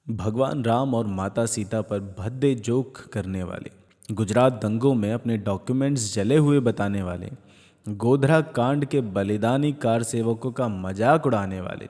भगवान राम और माता सीता पर भद्दे जोक करने वाले, गुजरात दंगों में अपने डॉक्यूमेंट्स जले हुए बताने वाले, गोधरा कांड के बलिदानी कार सेवकों का मजाक उड़ाने वाले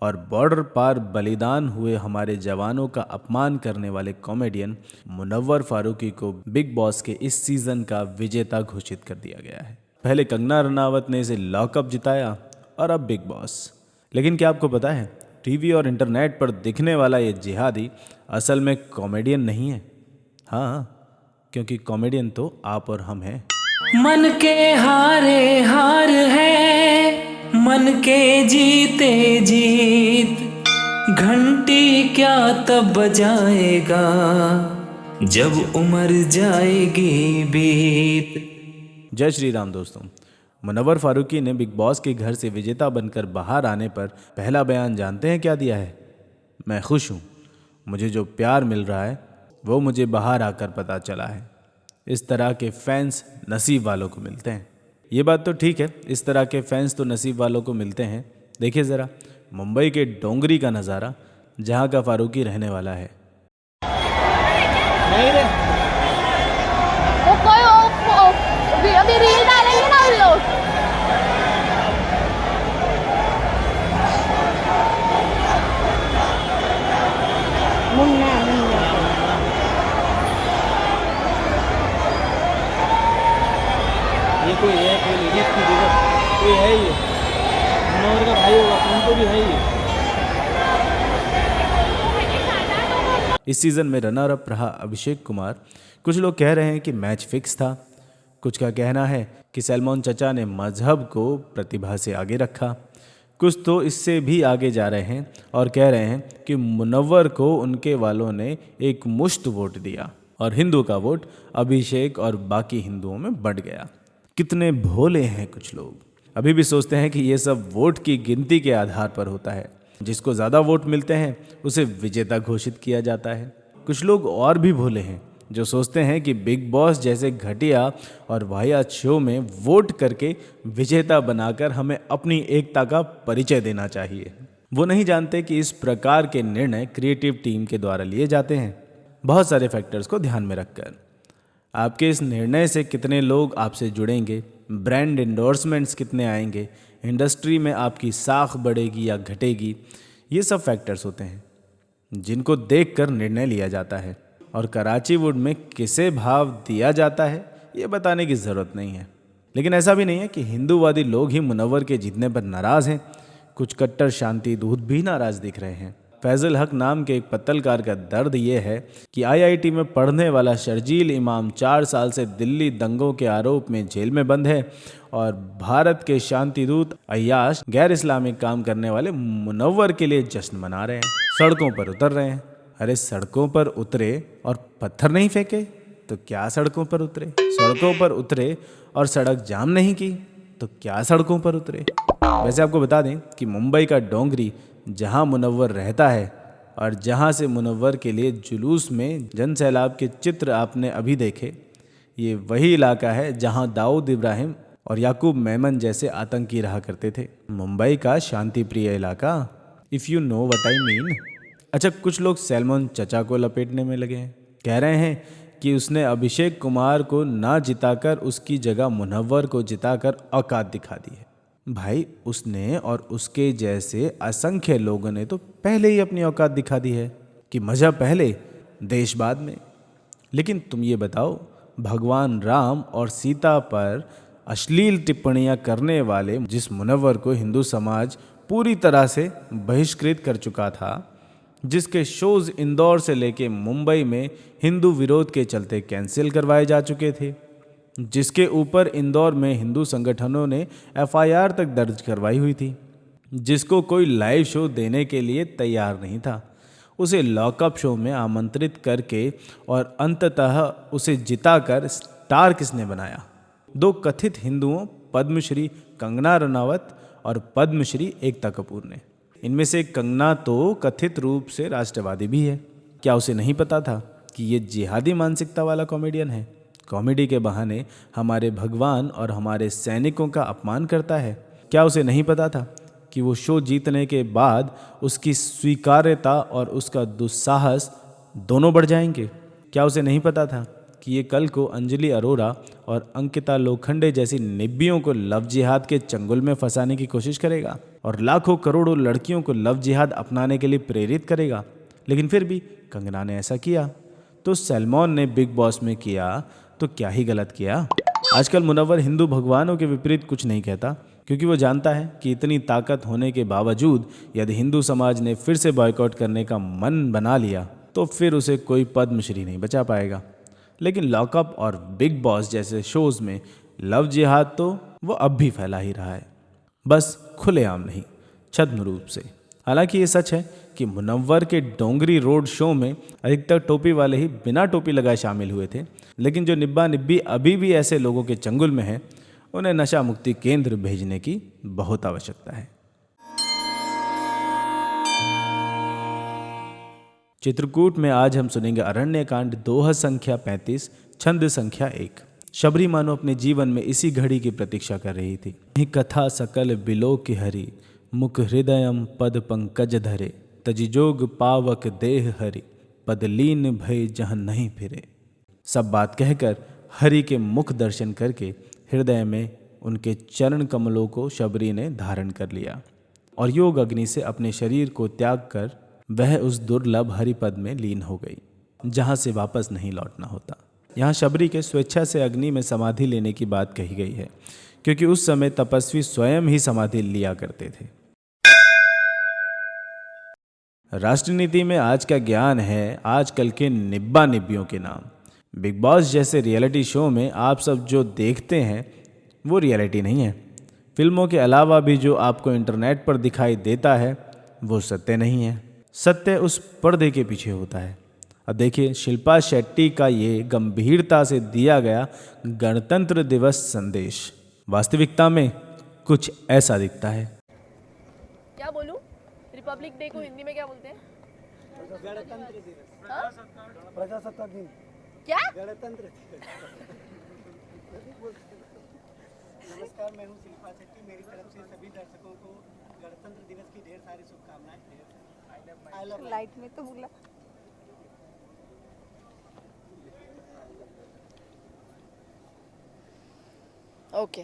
और बॉर्डर पार बलिदान हुए हमारे जवानों का अपमान करने वाले कॉमेडियन मुनव्वर फारूकी को बिग बॉस के इस सीज़न का विजेता घोषित कर दिया गया है। पहले कंगना रनावत ने इसे लॉकअप जिताया और अब बिग बॉस। लेकिन क्या आपको पता है, टीवी और इंटरनेट पर दिखने वाला ये जिहादी असल में कॉमेडियन नहीं है। हाँ, क्योंकि कॉमेडियन तो आप और हम हैं। मन के हारे हार है, मन के जीते जीत, घंटी क्या तब बजाएगा जब उम्र जाएगी बीत। जय श्री राम दोस्तों। मुनव्वर फारूकी ने बिग बॉस के घर से विजेता बनकर बाहर आने पर पहला बयान जानते हैं क्या दिया है? मैं खुश हूँ, मुझे जो प्यार मिल रहा है वो मुझे बाहर आकर पता चला है। इस तरह के फैंस नसीब वालों को मिलते हैं। ये बात तो ठीक है, इस तरह के फैंस तो नसीब वालों को मिलते हैं। देखिए ज़रा मुंबई के डोंगरी का नज़ारा, जहाँ का फारूकी रहने वाला है। नहीं रे वो कोई अभी रील डालेंगे ना उन लोग। मुन्ना ये कोई है, कोई लेडीज की जगह कोई है, ये मनोहर का भाई होगा, उनको भी है ये। इस सीज़न में रनर अप रहा अभिषेक कुमार। कुछ लोग कह रहे हैं कि मैच फिक्स था, कुछ का कहना है कि सैलमोन चचा ने मजहब को प्रतिभा से आगे रखा, कुछ तो इससे भी आगे जा रहे हैं और कह रहे हैं कि मुनव्वर को उनके वालों ने एक मुश्त वोट दिया और हिंदू का वोट अभिषेक और बाकी हिंदुओं में बंट गया। कितने भोले हैं कुछ लोग, अभी भी सोचते हैं कि ये सब वोट की गिनती के आधार पर होता है। जिसको ज़्यादा वोट मिलते हैं उसे विजेता घोषित किया जाता है। कुछ लोग और भी भोले हैं जो सोचते हैं कि बिग बॉस जैसे घटिया और वाहियात शो में वोट करके विजेता बनाकर हमें अपनी एकता का परिचय देना चाहिए। वो नहीं जानते कि इस प्रकार के निर्णय क्रिएटिव टीम के द्वारा लिए जाते हैं, बहुत सारे फैक्टर्स को ध्यान में रखकर। आपके इस निर्णय से कितने लोग आपसे जुड़ेंगे, ब्रांड एंडोर्समेंट्स कितने आएंगे, इंडस्ट्री में आपकी साख बढ़ेगी या घटेगी, ये सब फैक्टर्स होते हैं जिनको देखकर निर्णय लिया जाता है। और कराची वुड में किसे भाव दिया जाता है ये बताने की ज़रूरत नहीं है। लेकिन ऐसा भी नहीं है कि हिंदूवादी लोग ही मुनव्वर के जीतने पर नाराज़ हैं। कुछ कट्टर शांति दूत भी नाराज़ दिख रहे हैं। फैज़ल हक नाम के एक पत्तरकार का दर्द ये है कि आईआईटी में पढ़ने वाला शर्जील इमाम 4 साल से दिल्ली दंगों के आरोप में जेल में बंद है और भारत के शांति दूत अय्याश गैर इस्लामिक काम करने वाले मुनव्वर के लिए जश्न मना रहे हैं, सड़कों पर उतर रहे हैं। अरे सड़कों पर उतरे और पत्थर नहीं फेंके तो क्या सड़कों पर उतरे? सड़कों पर उतरे और सड़क जाम नहीं की तो क्या सड़कों पर उतरे? वैसे आपको बता दें कि मुंबई का डोंगरी, जहां मुनव्वर रहता है और जहां से मुनव्वर के लिए जुलूस में जन सैलाब के चित्र आपने अभी देखे, ये वही इलाका है जहां दाऊद इब्राहिम और याकूब मेमन जैसे आतंकी रहा करते थे। मुंबई का शांति प्रिय इलाका, if you know what I mean. अच्छा, कुछ लोग सैलमोन चचा को लपेटने में लगे हैं। कह रहे हैं कि उसने अभिषेक कुमार को ना जिताकर उसकी जगह मुनव्वर को जिताकर औकात दिखा दी है। भाई, उसने और उसके जैसे असंख्य लोगों ने तो पहले ही अपनी औकात दिखा दी है कि मज़हब पहले देश बाद में। लेकिन तुम ये बताओ, भगवान राम और सीता पर अश्लील टिप्पणियां करने वाले जिस मुनव्वर को हिंदू समाज पूरी तरह से बहिष्कृत कर चुका था, जिसके शोज़ इंदौर से लेके मुंबई में हिंदू विरोध के चलते कैंसिल करवाए जा चुके थे, जिसके ऊपर इंदौर में हिंदू संगठनों ने एफआईआर तक दर्ज करवाई हुई थी, जिसको कोई लाइव शो देने के लिए तैयार नहीं था, उसे लॉकअप शो में आमंत्रित करके और अंततः उसे जिताकर स्टार किसने बनाया? 2 कथित हिंदुओं, पद्मश्री कंगना रनावत और पद्मश्री एकता कपूर ने। इनमें से कंगना तो कथित रूप से राष्ट्रवादी भी है। क्या उसे नहीं पता था कि ये जिहादी मानसिकता वाला कॉमेडियन है? कॉमेडी के बहाने हमारे भगवान और हमारे सैनिकों का अपमान करता है। क्या उसे नहीं पता था कि वो शो जीतने के बाद उसकी स्वीकार्यता और उसका दुस्साहस दोनों बढ़ जाएंगे? क्या उसे नहीं पता था कि ये कल को अंजलि अरोरा और अंकिता लोखंडे जैसी निब्बियों को लव जिहाद के चंगुल में फंसाने की कोशिश करेगा और लाखों करोड़ों लड़कियों को लव जिहाद अपनाने के लिए प्रेरित करेगा? लेकिन फिर भी कंगना ने ऐसा किया, तो सलमान ने बिग बॉस में किया तो क्या ही गलत किया? आजकल मुनव्वर हिंदू भगवानों के विपरीत कुछ नहीं कहता, क्योंकि वो जानता है कि इतनी ताकत होने के बावजूद यदि हिंदू समाज ने फिर से बॉयकॉट करने का मन बना लिया तो फिर उसे कोई पद्मश्री नहीं बचा पाएगा। लेकिन लॉकअप और बिग बॉस जैसे शोज में लव जिहाद तो वो अब भी फैला ही रहा है, बस खुलेआम नहीं, छद्म रूप से। हालांकि ये सच है कि मुनव्वर के डोंगरी रोड शो में अधिकतर टोपी वाले ही बिना टोपी लगाए शामिल हुए थे, लेकिन जो निब्बा निब्बी अभी भी ऐसे लोगों के चंगुल में हैं, उन्हें नशा मुक्ति केंद्र भेजने की बहुत आवश्यकता है। चित्रकूट में आज हम सुनेंगे अरण्यकांड दोहा संख्या 35 छंद संख्या 1। शबरी मानो अपने जीवन में इसी घड़ी की प्रतीक्षा कर रही थी। ही कथा सकल बिलो की हरि, मुख हृदयम पद पंकज धरे, तजिजोग पावक देह हरि, पदलीन भय जहाँ नहीं फिरे। सब बात कहकर हरि के मुख दर्शन करके हृदय में उनके चरण कमलों को शबरी ने धारण कर लिया और योग अग्नि से अपने शरीर को त्याग कर वह उस दुर्लभ हरिपद में लीन हो गई, जहाँ से वापस नहीं लौटना होता। यहाँ शबरी के स्वेच्छा से अग्नि में समाधि लेने की बात कही गई है, क्योंकि उस समय तपस्वी स्वयं ही समाधि लिया करते थे। राष्ट्रनीति में आज का ज्ञान है आजकल के निब्बा निब्बियों के नाम। बिग बॉस जैसे रियलिटी शो में आप सब जो देखते हैं वो रियलिटी नहीं है। फिल्मों के अलावा भी जो आपको इंटरनेट पर दिखाई देता है वो सत्य नहीं है। सत्य उस पर्दे के पीछे होता है। अब देखिए शिल्पा शेट्टी का ये गंभीरता से दिया गया गणतंत्र दिवस संदेश वास्तविकता में कुछ ऐसा दिखता है। क्या बोलूं? रिपब्लिक डे को हिंदी में क्या बोलते हैं? गणतंत्र दिवस, हाँ? प्रजासत्ताक दिन, क्या? गणतंत्र दिवस। नमस्कार, मैं हूं शिल्पा शेट्टी। मेरी तरफ से सभी दर्शकों को गणतंत्र दिवस की ढेर सारी शुभकामनाएं। आई लव लाइट में तो बोला। ओके,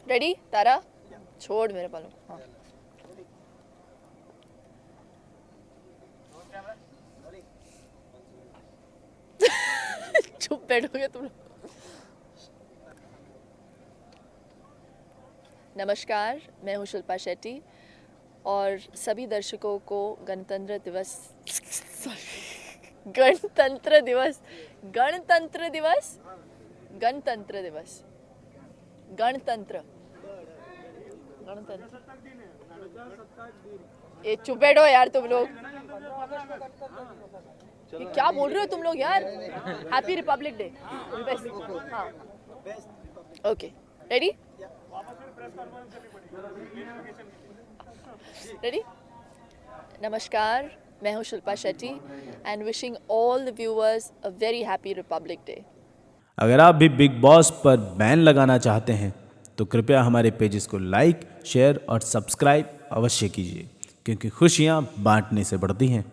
रेडी तारा? छोड़ मेरे पालो। हाँ। चुप बैठोगे तुम लोग। नमस्कार, मैं हूँ शिल्पा शेट्टी और सभी दर्शकों को गणतंत्र दिवस गणतंत्र दिवस गणतंत्र दिवस गणतंत्र दिवस गणतंत्र गणतंत्र ये चुप बैठो यार तुम लोग। ये क्या बोल रहे हो तुम लोग यार? Happy Republic day. हाँ ओके, रेडी? रेडी? नमस्कार, मैं हूँ Shilpa Shetty and wishing all the viewers a very happy Republic day. अगर आप भी बिग बॉस पर बैन लगाना चाहते हैं तो कृपया हमारे पेजेस को लाइक, शेयर और सब्सक्राइब अवश्य कीजिए, क्योंकि खुशियाँ बांटने से बढ़ती हैं।